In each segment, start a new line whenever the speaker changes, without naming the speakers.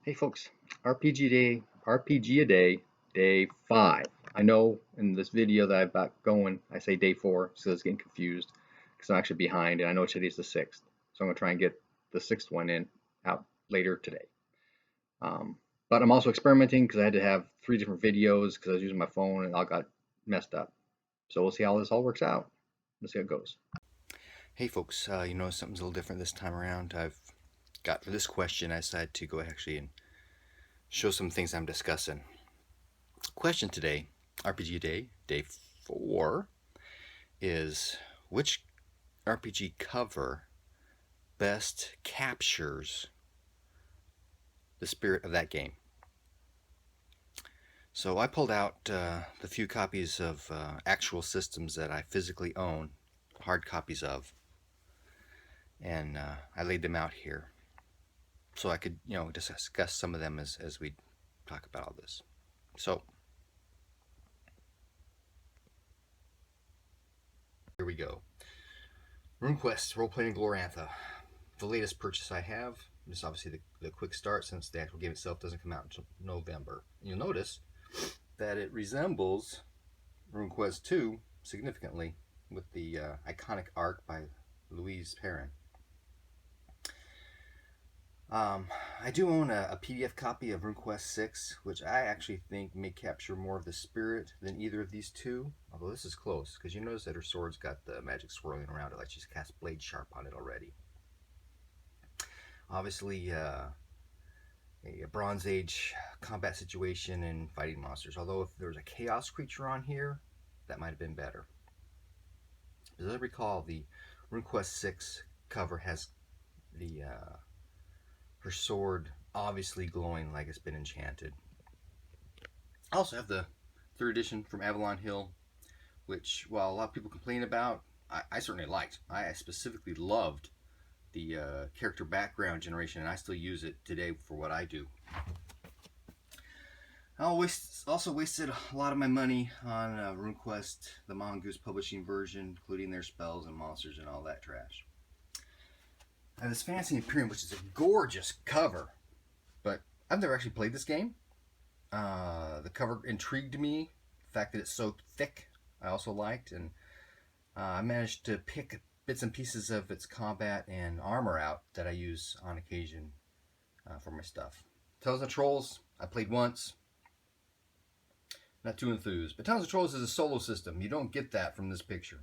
Hey folks, RPG a day, day 5. I know in this video that I've got going, I say day 4, so it's getting confused because I'm actually behind, and I know today's the 6th. So I'm going to try and get the 6th one in out later today. Um, but I'm also experimenting because I had to have 3 different videos because I was using my phone and it all got messed up. So we'll see how this all works out. Let's see how it goes.
Hey folks, you know something's a little different this time around. I've got for this question, I decided to go actually and show some things I'm discussing. Question today, RPG Day, day 4, is which RPG cover best captures the spirit of that game? So I pulled out the few copies of actual systems that I physically own, hard copies of, and I laid them out here so I could, discuss some of them as we talk about all this. So here we go. RuneQuest Role Playing Glorantha, the latest purchase I have. This is obviously the quick start since the actual game itself doesn't come out until November. You'll notice that it resembles RuneQuest 2 significantly with the iconic art by Louise Perrin. I do own a PDF copy of RuneQuest 6, which I actually think may capture more of the spirit than either of these two. Although this is close, because you notice that her sword's got the magic swirling around it, like she's cast Blade Sharp on it already. Obviously, a Bronze Age combat situation and fighting monsters. Although if there was a Chaos creature on here, that might have been better. As I recall, the RuneQuest 6 cover has the her sword obviously glowing like it's been enchanted. I also have the third edition from Avalon Hill, which, while a lot of people complain about, I certainly liked. I specifically loved the character background generation, and I still use it today for what I do. I also wasted a lot of my money on RuneQuest, the Mongoose publishing version, including their spells and monsters and all that trash. Now, this Fantasy Imperium, which is a gorgeous cover, but I've never actually played this game. The cover intrigued me. The fact that it's so thick, I also liked, and I managed to pick bits and pieces of its combat and armor out that I use on occasion for my stuff. Tales of Trolls, I played once. Not too enthused. But Tales of Trolls is a solo system. You don't get that from this picture.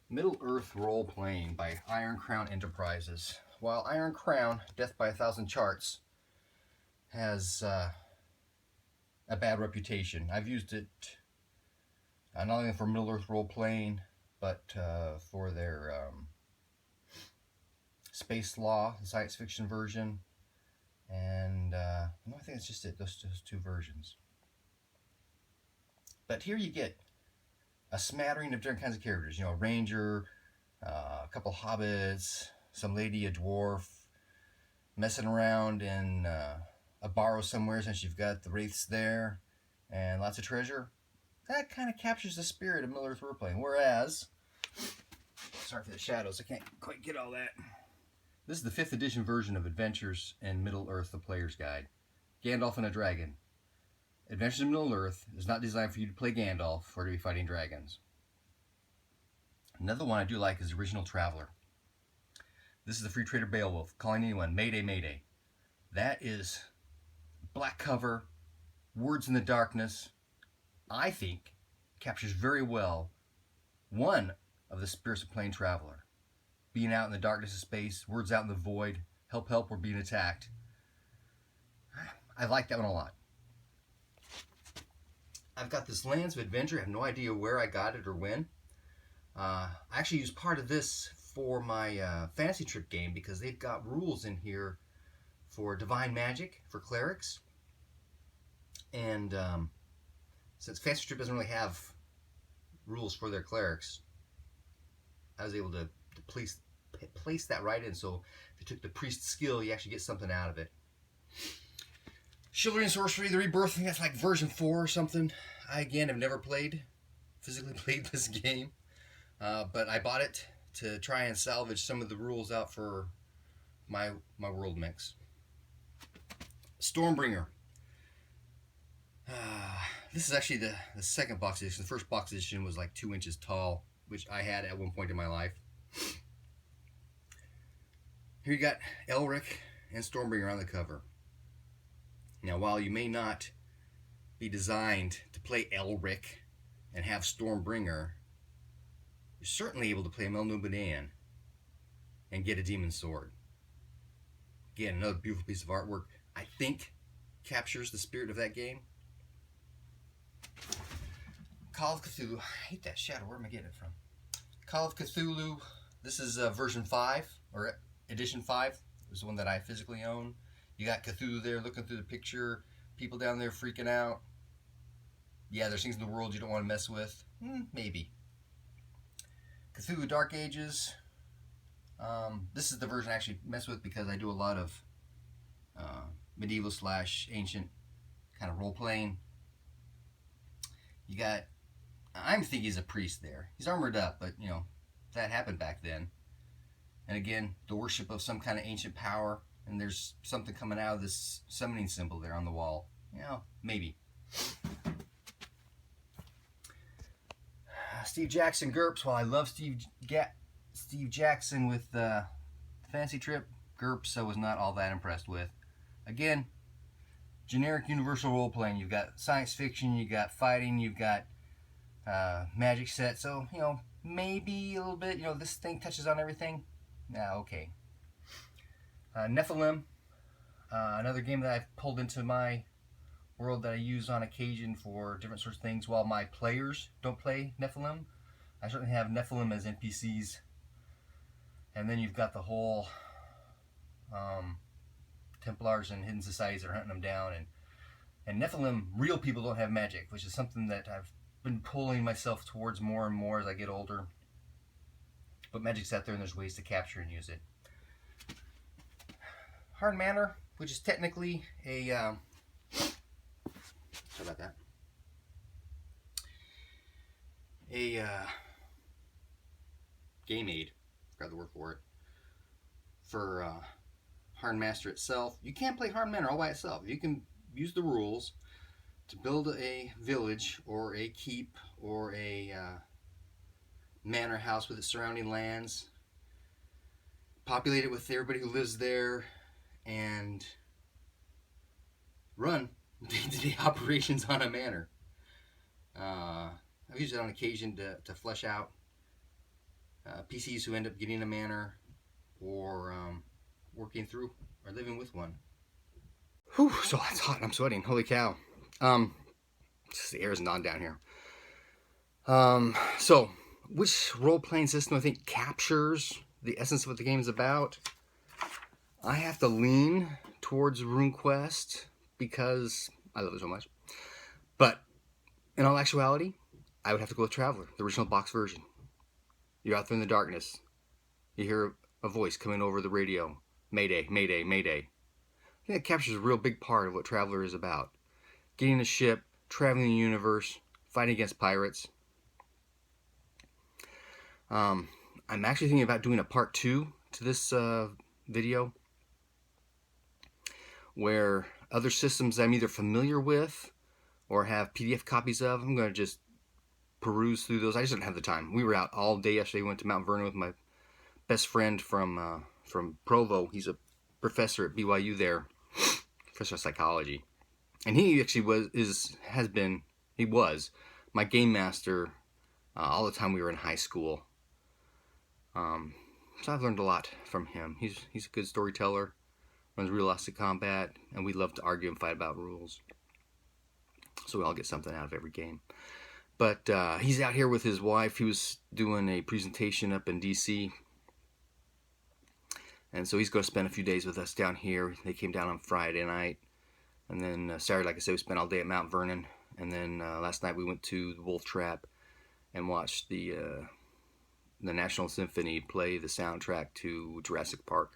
Middle Earth Role Playing by Iron Crown Enterprises. While Iron Crown, Death by a Thousand Charts, has a bad reputation, I've used it not only for Middle Earth Role Playing, but for their Space Law, the science fiction version, and I think it's just it, those two versions. But here you get a smattering of different kinds of characters. You know, a ranger, a couple hobbits, some lady, a dwarf, messing around in a barrow somewhere since you've got the wraiths there, and lots of treasure. That kind of captures the spirit of Middle Earth Role Playing. Whereas, sorry for the shadows, I can't quite get all that. This is the 5th edition version of Adventures in Middle Earth, the Player's Guide. Gandalf and a Dragon. Adventures in Middle Earth is not designed for you to play Gandalf or to be fighting dragons. Another one I do like is Original Traveler. This is the Free Trader Beowulf, calling anyone, Mayday, Mayday. That is black cover, words in the darkness. I think captures very well one of the spirits of playing Traveler. Being out in the darkness of space, words out in the void, help, help, we're being attacked. I like that one a lot. I've got this Lands of Adventure. I have no idea where I got it or when. I actually used part of this for my Fantasy Trip game because they've got rules in here for Divine Magic for clerics. And since Fantasy Trip doesn't really have rules for their clerics, I was able to place that right in. So if you took the priest skill, you actually get something out of it. Chivalry and Sorcery, The Rebirth, I think that's like version 4 or something. I, again, have never physically played this game. But I bought it to try and salvage some of the rules out for my world mix. Stormbringer. This is actually the second box edition. The first box edition was like 2 inches tall, which I had at one point in my life. Here you got Elric and Stormbringer on the cover. Now, while you may not be designed to play Elric and have Stormbringer, you're certainly able to play Melnubodan and get a Demon Sword. Again, another beautiful piece of artwork. I think captures the spirit of that game. Call of Cthulhu. I hate that shadow. Where am I getting it from? Call of Cthulhu. This is version 5, or edition 5. It was the one that I physically own. You got Cthulhu there looking through the picture. People down there freaking out. Yeah, there's things in the world you don't want to mess with. Maybe. Cthulhu Dark Ages. This is the version I actually mess with because I do a lot of medieval / ancient kind of role-playing. You got, I'm thinking he's a priest there. He's armored up, but you know, that happened back then. And again, the worship of some kind of ancient power, and there's something coming out of this summoning symbol there on the wall. You know, maybe. Steve Jackson GURPS. While I love Steve Jackson with Fantasy Trip, GURPS I was not all that impressed with. Again, generic universal role-playing. You've got science fiction, you've got fighting, you've got magic set. So, you know, maybe a little bit, you know, this thing touches on everything. Yeah, okay. Nephilim, another game that I've pulled into my world that I use on occasion for different sorts of things while my players don't play Nephilim. I certainly have Nephilim as NPCs. And then you've got the whole Templars and hidden societies that are hunting them down. And Nephilim, real people don't have magic, which is something that I've been pulling myself towards more and more as I get older. But magic's out there and there's ways to capture and use it. Harn Manor, which is technically a... sorry about that. A game aid, forgot the word for it, for Harn Master itself. You can't play Harn Manor all by itself. You can use the rules to build a village or a keep or a manor house with its surrounding lands, populate it with everybody who lives there, and run day-to-day operations on a manor. I've used it on occasion to flesh out PCs who end up getting a manor or working through or living with one. Whew, so it's hot. I'm sweating. Holy cow. The air is not down here. So, which role-playing system I think captures the essence of what the game is about? I have to lean towards RuneQuest because I love it so much. But in all actuality, I would have to go with Traveller, the original box version. You're out there in the darkness. You hear a voice coming over the radio. Mayday, mayday, mayday. I think that captures a real big part of what Traveller is about. Getting a ship, traveling the universe, fighting against pirates. I'm actually thinking about doing a part 2 to this video, where other systems I'm either familiar with or have PDF copies of, I'm going to just peruse through those. I just didn't have the time. We were out all day yesterday. We went to Mount Vernon with my best friend from Provo. He's a professor at BYU there, professor of psychology. And he actually was my game master all the time we were in high school. So I've learned a lot from him. He's a good storyteller, runs Realistic Combat, and we love to argue and fight about rules. So we all get something out of every game. But he's out here with his wife. He was doing a presentation up in DC. And so he's going to spend a few days with us down here. They came down on Friday night. And then Saturday, like I said, we spent all day at Mount Vernon. And then last night we went to the Wolf Trap and watched the National Symphony play the soundtrack to Jurassic Park.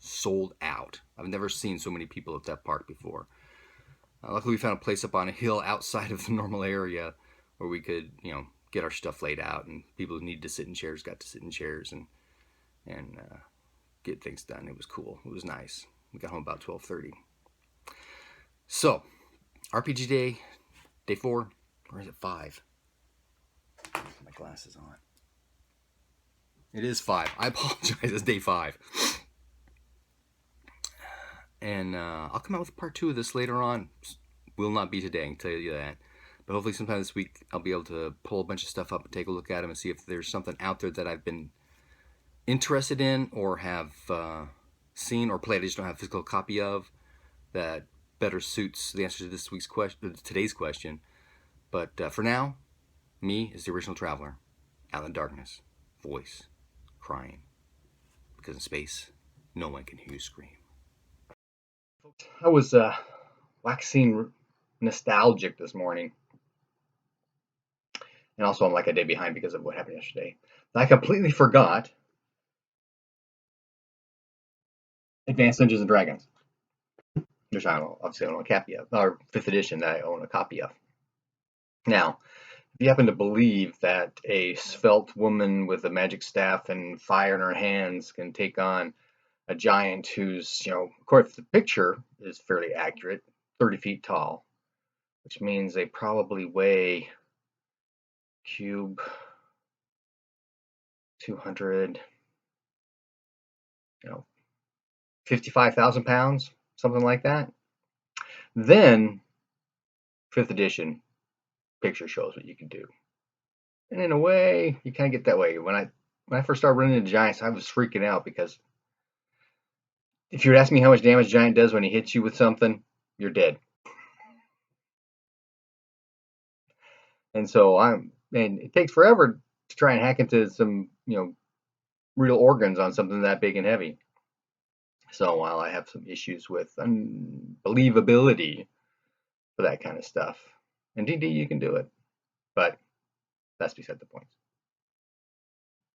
Sold out. I've never seen so many people at that park before. Luckily we found a place up on a hill outside of the normal area where we could, you know, get our stuff laid out, and people who needed to sit in chairs got to sit in chairs and get things done. It was cool. It was nice. We got home about 12:30. So, RPG day, day 4, or is it 5? Put my glasses on. It is 5. I apologize. It's day 5. And I'll come out with part 2 of this later on. Will not be today, I can tell you that. But hopefully sometime this week I'll be able to pull a bunch of stuff up and take a look at them and see if there's something out there that I've been interested in or have seen or played I just don't have a physical copy of that better suits the answer to this week's question, today's question. But for now, me is the original traveler, out in the darkness, voice, crying, because in space, no one can hear you scream.
I was waxing nostalgic this morning. And also I'm like a day behind because of what happened yesterday. I completely forgot Advanced Dungeons and Dragons, which I obviously own a copy of, or 5th edition that I own a copy of. Now, if you happen to believe that a svelte woman with a magic staff and fire in her hands can take on a giant who's, of course, the picture is fairly accurate, 30 feet tall, which means they probably weigh cube 200, 55,000 pounds, something like that. Then 5th edition picture shows what you can do. And in a way, you kind of get that way. When I first started running into giants, I was freaking out because if you would ask me how much damage giant does when he hits you with something, you're dead. And so and it takes forever to try and hack into some, real organs on something that big and heavy. So while I have some issues with unbelievability for that kind of stuff, in D&D you can do it, but that's beside the point.